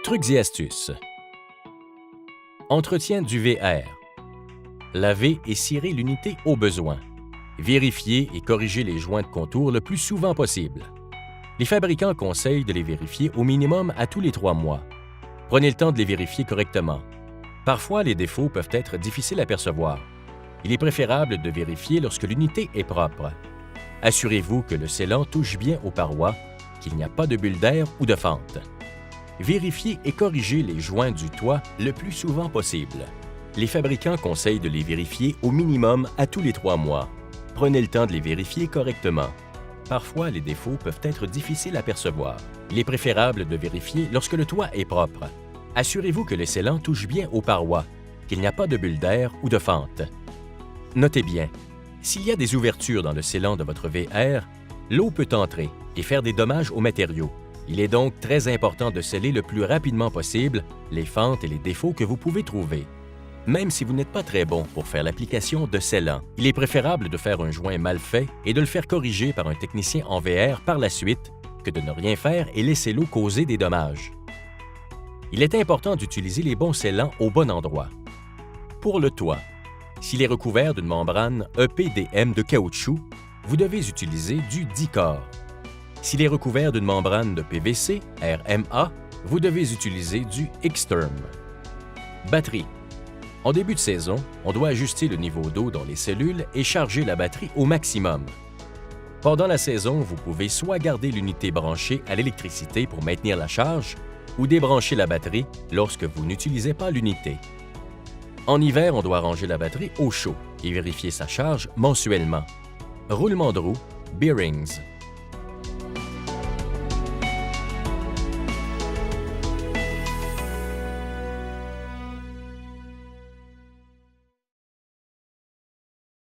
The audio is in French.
Trucs et astuces. Entretien du VR. Laver et cirer l'unité au besoin. Vérifier et corriger les joints de contour le plus souvent possible. Les fabricants conseillent de les vérifier au minimum à tous les 3 mois. Prenez le temps de les vérifier correctement. Parfois, les défauts peuvent être difficiles à percevoir. Il est préférable de vérifier lorsque l'unité est propre. Assurez-vous que le scellant touche bien aux parois, qu'il n'y a pas de bulle d'air ou de fente. Vérifiez et corrigez les joints du toit le plus souvent possible. Les fabricants conseillent de les vérifier au minimum à tous les 3 mois. Prenez le temps de les vérifier correctement. Parfois, les défauts peuvent être difficiles à percevoir. Il est préférable de vérifier lorsque le toit est propre. Assurez-vous que le scellant touche bien aux parois, qu'il n'y a pas de bulle d'air ou de fente. Notez bien, s'il y a des ouvertures dans le scellant de votre VR, l'eau peut entrer et faire des dommages aux matériaux. Il est donc très important de sceller le plus rapidement possible les fentes et les défauts que vous pouvez trouver. Même si vous n'êtes pas très bon pour faire l'application de scellant, il est préférable de faire un joint mal fait et de le faire corriger par un technicien en VR par la suite que de ne rien faire et laisser l'eau causer des dommages. Il est important d'utiliser les bons scellants au bon endroit. Pour le toit, s'il est recouvert d'une membrane EPDM de caoutchouc, vous devez utiliser du Dicor. S'il est recouvert d'une membrane de PVC, RMA, vous devez utiliser du Xterm. Batterie. En début de saison, on doit ajuster le niveau d'eau dans les cellules et charger la batterie au maximum. Pendant la saison, vous pouvez soit garder l'unité branchée à l'électricité pour maintenir la charge, ou débrancher la batterie lorsque vous n'utilisez pas l'unité. En hiver, on doit ranger la batterie au chaud et vérifier sa charge mensuellement. Roulement de roue, bearings.